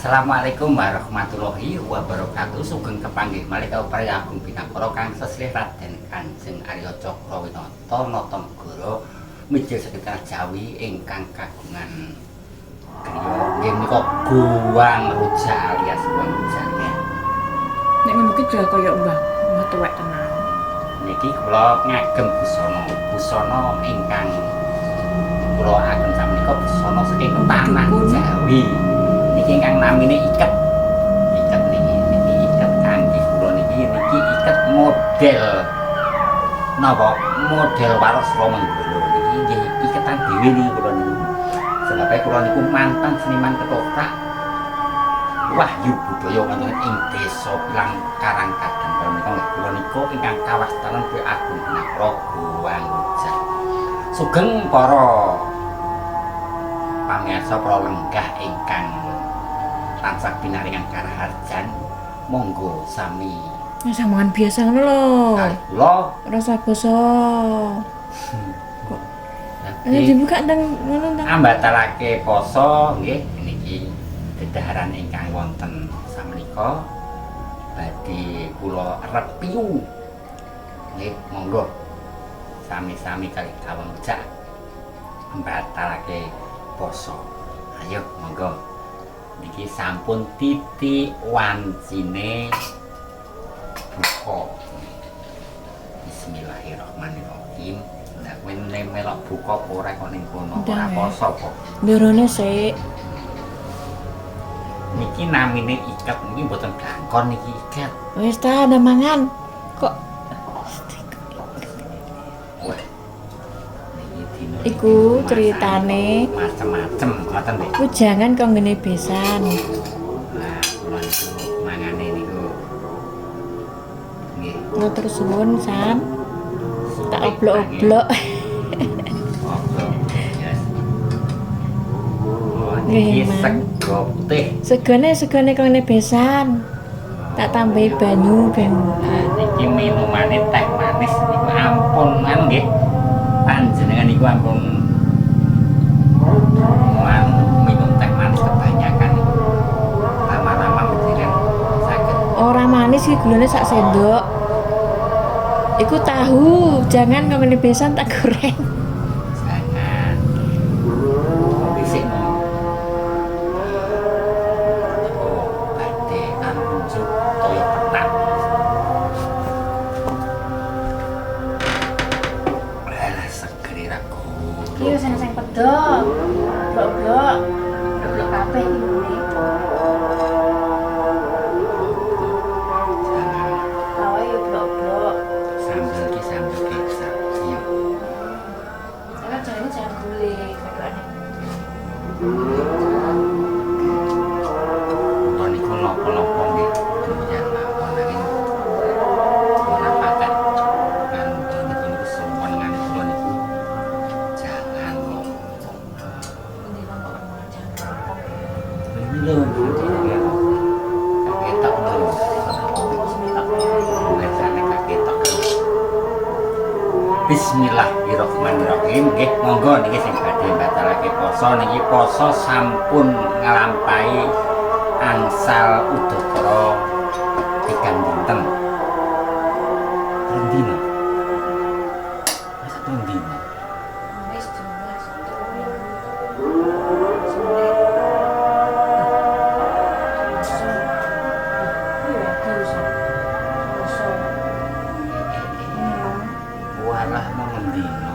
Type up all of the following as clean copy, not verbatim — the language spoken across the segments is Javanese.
Assalamualaikum warahmatullahi wabarakatuh. Sugeng kepanggih malih kaupari agung binapara kang seslih Raden Kanjeng Arya Cakrawinata Natanegara mijil sekitar Jawi ingkang kagungan griya nggih menika Guwang Rujak alias Guwang Rujak. Nek ngono ki kaya Mbah tuwek tenan. Niki kula ngagem busana ingkang kula agem samenika busana saking tanah Jawi. Niki ingkang namine iket niki iket kanthi kula niki iket model napa model waras Romanggala niki nggih iketan dhewe niki kula niku sebab kula niku mantan seniman ketoprak Wahyu Budaya wonten ing Desa Pilang Karangkadan menika kula niku ingkang kawastanan Ki Agung Binapra Guwang Rujak. Sugeng para pamirsa para lenggah ingkang tansah pinaringan karaharjan, monggo sami Samangan biasa ngono lho. kalih kula Rasa basa. Kok ana dibuka ndang ngono ndang. ambatalake poso nggih niki dedaharan ingkang wonten samenika badhe kula repiu. Nggih, monggo sami-sami kalih Guwang Rujak ambatalake poso. Ayo monggo. Niki sampun titik wancine buka. Bismillahirrahmanirrahim. Lah kowe melok buka apa ora kok ning kono ora poso kok. Ndorone sik. Niki namine iket niki mboten blangkon niki iket. Wis ta ada mangan. Kok Wah. Niki dino iku ceritane macem-macem ngoten nggih. ku jangan kok ngene besan. Nah, kula niku mangane niku nggih. Matur suwun San. Tak oblok-oblok. Niki Nggih, Man. sego teh. Segone kok ngene besan. Tak tambahi banyu ben. Nah, niki minumane teh manis niku ampun kan nggih. Panjenengan niku ampun minum teh manis kebanyakan niku. Lama-lama mesti saged. Ora manis iki gulane sak sendok. Iku tahu, jangan kok ngene besan tak goreng. Jangan. Dhisik no. Oh, badhe anjuk toyo petak. Alah segeri ra Iki wis ana sing pedo. Blok-blok. Blok kabeh iki. Jangan. Kawae blok-blok. Sambel ki sambel kecap. Iya. Jangan jangan gule kadane. Kula niku napa-napa nggih doyan mawon nanging ora patek kan niku suwengan kula niku jangan ngopo. Lho, kaketok lho. Bismillahirrahmanirrahim. Nggih, monggo niki sing badhe batalake poso niki poso sampun nglampahi angsal udakara 3 dinten. Rong dina. Masa 3 dina. Wis jelas Walah mong dina.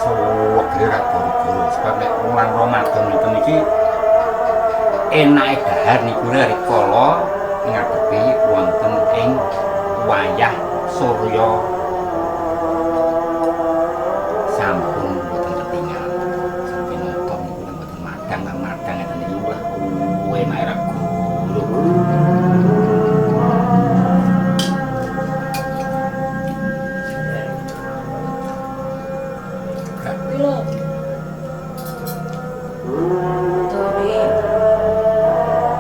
Suwek ora guru-guru sebab nek wulan Ramadan niku niki enake dahar niku rikala ngadepi wonten ing wayah Surya sampun boten ketingal. Sampun nonton niku boten madang ngeten niku lah enake ra guru.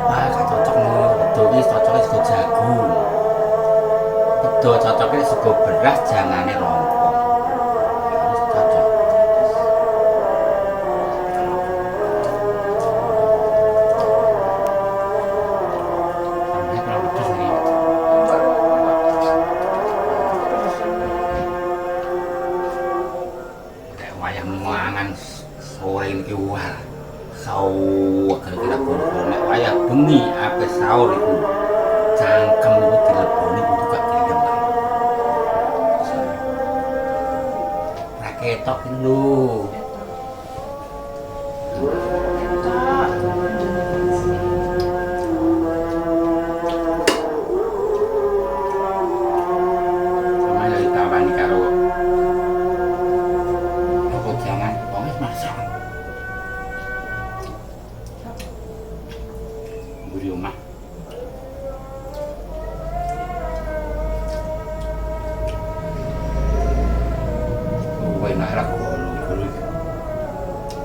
Wah, cocok nih. Betul iki cocoknya sego jagung. Bedo cocoknya sego beras jangane lompong. Wah, sawah gara-gara guru nek wayah bengi ape sahur iku cangkem iku dileboni kudu gak gelem. Ra ketok iki lho. Sama lagi tawani karo apa jangan wong wis masak. Di rumah. Quay lại là của lui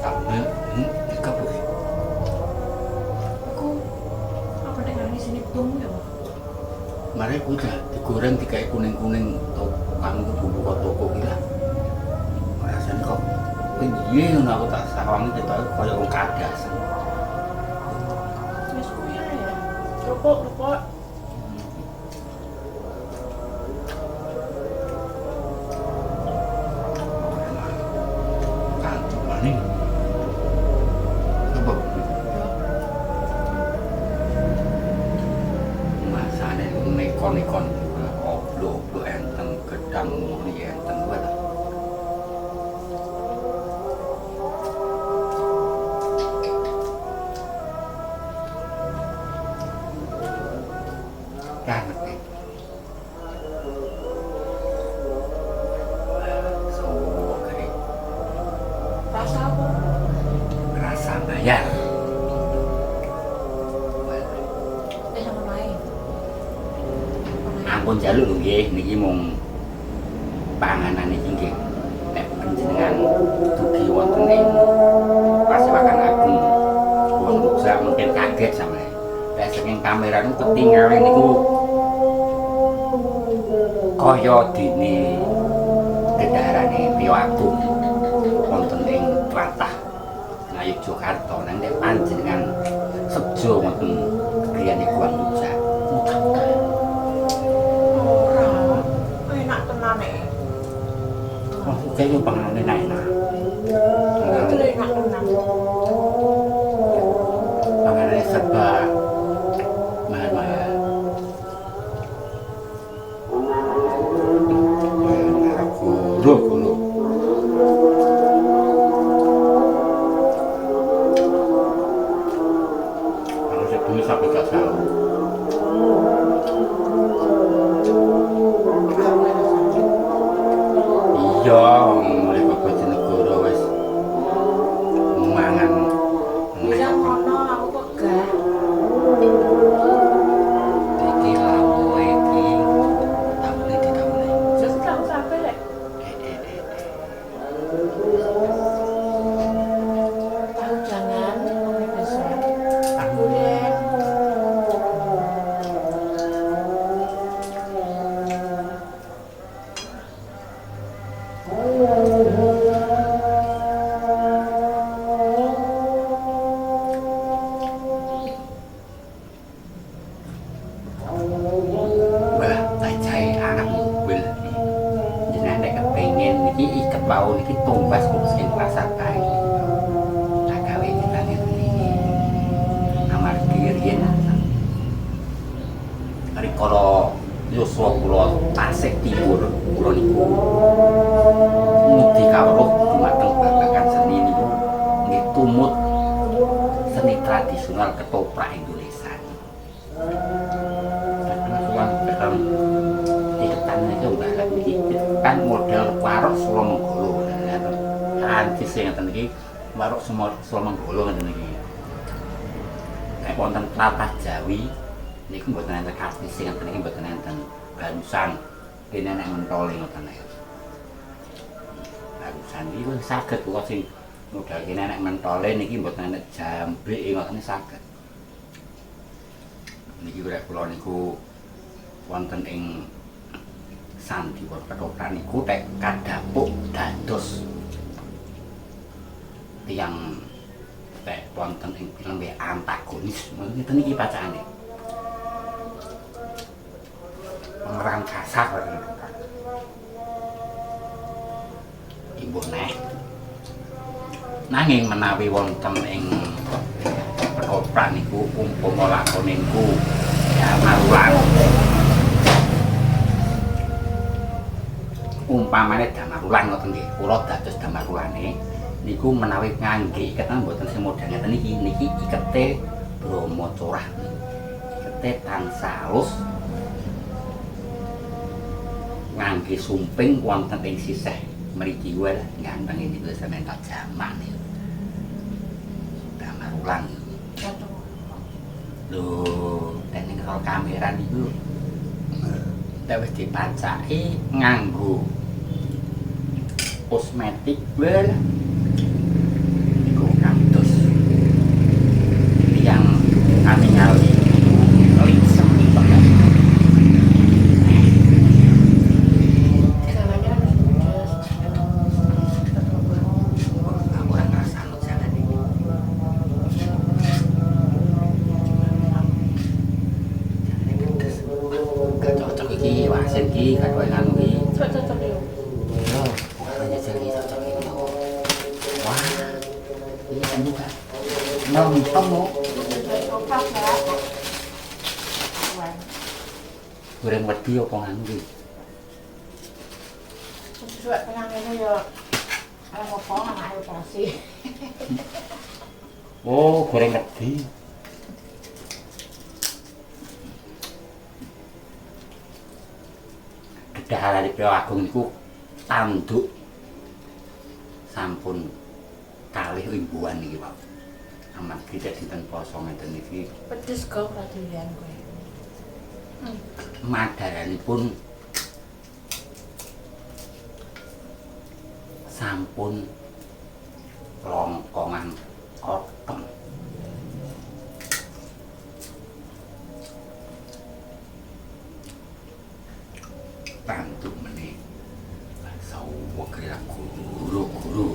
tập nữa cấp rồi. Aku apa dengar di sini tunggu ya? Mari udah digoreng dikai kuning-kuning tuh kamu ke bumbu kok toko gila. Rasanya kok piye ngono aku tak sawangi ketok koyo wong kadas. Wis kuya ya. Rokok. Kantuk maning. Coba masane nekon-nekon oblo-oblo enten gedang muni enten wae. Banget nih. So, kayak Rasa apa? rasa bayar. Sama lain. Ampun jaluk lho nggih, niki mung panganan iki nggih. Nek panjenengan dugi wonten ing Pasewakan Agung Kulon Ruksa mungkin kaget sampeyan. Nek saking kamera niku ketinggalan niku kaya dene gedarane Rio Agung wonten ing tlatah Ngayogyakarta nang nek panjenengan sejo wonten griyane Kulon Ruksa. Ora. Enak tenan e. Wah, kayaknya panganan enak. Itu enak tenan. Panganan serba mahal-mahal. Gulu. Kalau saya dulu sampai gak tahu. Iya, mulai Bapak Jenegoro wis mangan. Bisa kono aku kok gak. Iki lawo iki taune ditaune. Terus kamu sampai lek tahu jangan ngomong besar. Aku Durian. Wah, tajai anak mobil nih. Jenengan nek kepengin iki iket bau iki tumbas kok sing pasar bae. Tak gawe kita ngene. Amargi riyen rikala yuswa kula Tasik Timur kula niku mudi kawruh dumateng babagan seni niku nggih tumut seni tradisional ketoprak Indonesia. Suwan dalam iketan itu mbak iki kan model warok Solo Menggolo. Kanthi sing ngeten iki warok Solo Menggolo ngeten iki. Nek wonten tlatah Jawi niku mboten enten kanthi sing ngeten iki mboten enten barusan dene nek mentole ngoten ae. Barusan iki saged kok sing modal kene nek mentole niki mboten enten jambek ngoten saged. Niki kula niku wonten ing sandiwara ketoprak niku tek kadhapuk dados tiyang tek wonten ing film antagonis ngeten iki bacane. Pemeran kasar imbuh neh Nanging menawi wonten ing pedhopran niku umpama lakone niku ya marulang. Umpamane damarulan ngoten nggih, kula dados damarulane niku menawi ngangge iketan mboten sing model ngeten niki ikete Bromo Corah. Ikete tansah alus ngangge sumping wonten ing sisih mriki wae ganteng iki wis sampeyan tak jaman niku. Damarulan. Lho, tening karo kamera niku wis dipacaki nganggo kosmetik wae. Niku kados tiyang ngali lingsem banget. Aku ora ngrasakno jalan iki. Jalane pedes. Gak cocok iki, wasin iki, gak kowe nganu iki. Cocok yo. Yo, pokoknya jadi cocok iki. Wah. Ini kan juga. Nonton mo. Goreng wedi apa nganu iki? Sesuai penangane yo apa anak operasi. Oh, goreng wedi. Kedahar dari Agung niku tanduk sampun kalih imbuhan niki, Pak. Amat kita dinten poso ngeten iki. Pedes kok radulian kowe. Madaranipun sampun longkongan oteng. Tanduk meneh sawo gerak guru-guru.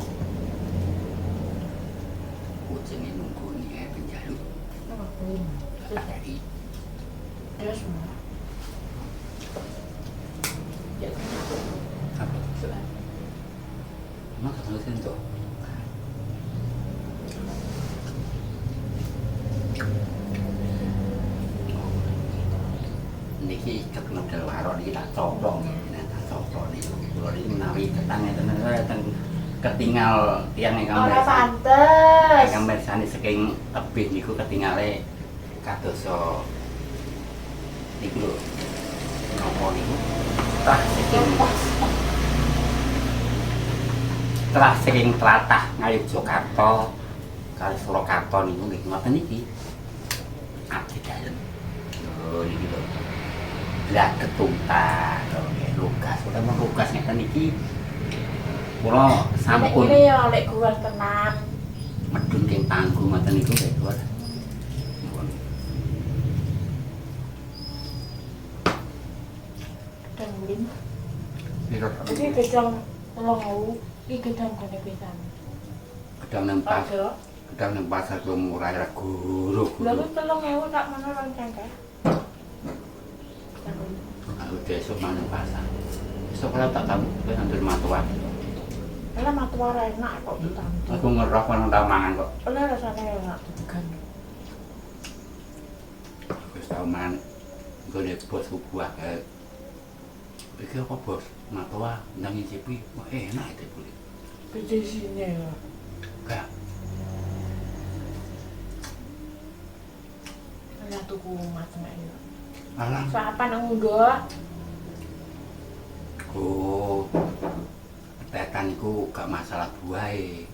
Kucing nunggu nih penjaluk. Tadi. Terus mau. Ya. Apa? Mak ketemu sentuh. Niki iket model warok niki tak coplok nggih, tak coplok niku. Kula niki menawi ketang ngeten ketinggal tiyang ingkang Ora pantes. ingkang mirsani saking tebih niku ketingale kadosa niku lho. Napa niku? Telah saking tlatah Ngayogyakarta kali Surakarta niku nggih ngoten iki. Abdi dalem. Lho niki lho. Lah ketuntas, lugas, udah mau lugas ngeten iki. Kula sampun Ini ya lek kuat tenan. medun king panggung ngoten niku lek kuat. Tengin. Piro? Iki gedang 3.000, iki gedang kene pisan. Gedang nang pas, Ada. gedang nang pasar ku murah ra guru. Lha ku 3.000 tak mana lonceng kae. Aku besok manang pasar. Besok kalau tak tahu kowe ngandur matuan. Lah matuar enak kok ditampi. Aku ngerok nang tau mangan kok. Lah rasane enak degan. Wis tau mangan. Gone bos buah kae. Iki apa bos? Matuwa nang ngicipi. Wah enak itu kulit. Biji sini ya. Gak. Lah tuku macam ayo. Alang. Sapa nang ngundok? Oh. Petetan iku gak masalah buahe.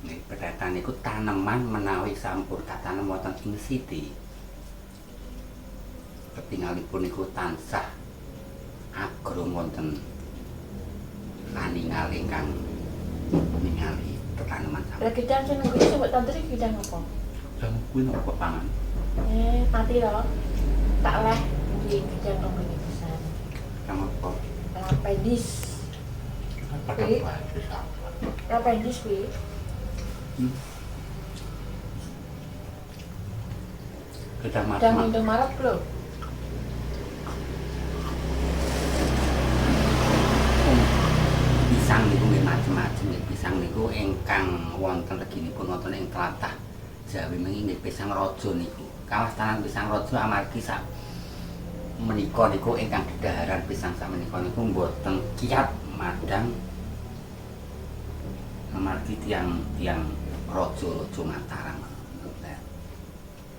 Nek petetan iku taneman menawi sampun katanam wonten ing siti. Ketinggalipun iku tansah agrum wonten kaningal ingkang ningali tetaneman Lah sampun. gedang sing nunggu iki mbok tantri gedang apa? Jam kuwi napa pangan? Mati lho. Tak leh iki gedang nunggu iki pisan. Jam apa? Lapendis. Pakai apa? Lapendis kuwi. Kita Gedang mas-mas. Indomaret lho. Pisang niku nggih macem-macem. Lajeng pisang niku ingkang wonten reginipun wonten ing tlatah Jawi mengi nggih pisang raja niku. Kawastanan pisang raja amargi sak menika niku ingkang dedhaharan pisang sak menika niku mboten kiyat madang amargi tiang raja Mataram.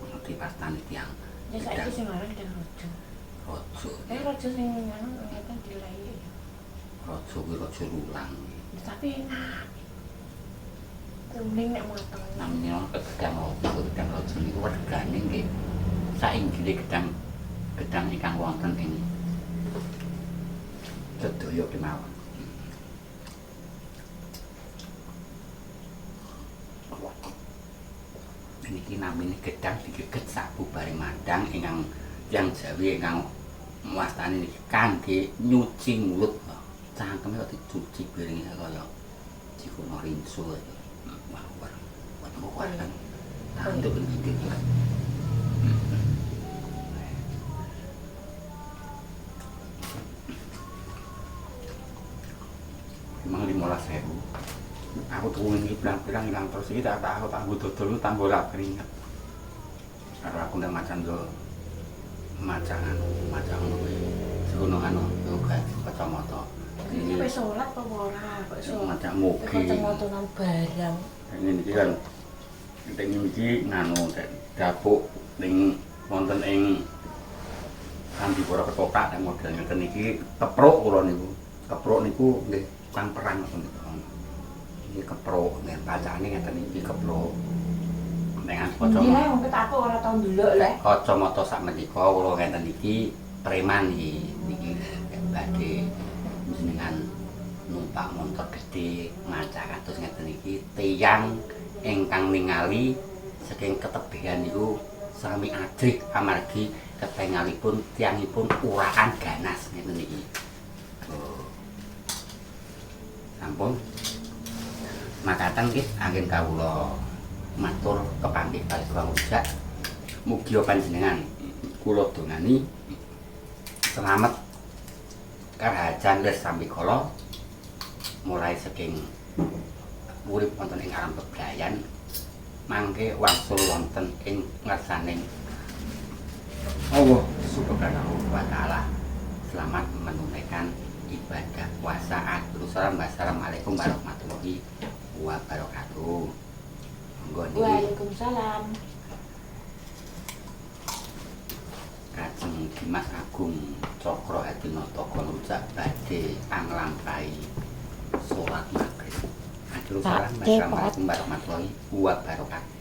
Ngerti pastane tiang. Ya saiki sing aran den raja. Raja. Raja sing anu ngeten dilai. Raja kuwi raja lulang. Tapi enak. Kuning nek mateng. Namanya gedang raja niku regane nggih sainggile gedang ingkang wonten ing sedaya kemawon. Niki namine gedang digeget sabubareng mandang ingkang tiyang Jawi ingkang wastani niki kangge nyuci mulut. Cangkeme kok dicuci piringe kaya dikono rinso. Wah, kuat kan. Nah, itu penting. Memang 15.000. Aku tuwin iki pirang-pirang ilang terus iki tak dodol tambah ra keringet. Karo aku ndak macan macangan kuwi. Sekono anu yoga kacamata. Iki wis salat apa ora? Kok iso macam mugi. Kacamata barang. Ini iki kan ning iki nganu dapuk ning wonten ing Sandipura Ketoprak yang model ngeten iki kepruk kula niku. Kepruk niku nggih kang perang ngoten niku. Iki kepruk nek bacane ngeten iki kepruk. Dengan kacamata. Iki lek wong ketakok ora tau ndelok lek. Kacamata sak menika kula ngeten iki preman niki badhe jenengan numpak montor gede maca kados ngeten iki tiyang ingkang ningali saking ketebihan niku sami ajrih amargi ketengalipun tiyangipun urakan ganas ngeten iki. Sampun makaten nggih anggen kawula matur kepanggih kalih Kang Ujak. Mugi panjenengan kula dongani selamat karajan les sambi kala mulai saking urip wonten ing alam bebrayan mangke wangsul wonten ing ngarsaning Allah Subhanahu wa taala. Selamat menunaikan ibadah puasa. Wassalamualaikum warahmatullahi wabarakatuh. Waalaikumsalam. Kajeng Dimas Agung Cokro Hadinata Kang Ujak badhe anglampahi salat maghrib. Assalamualaikum warahmatullahi wabarakatuh.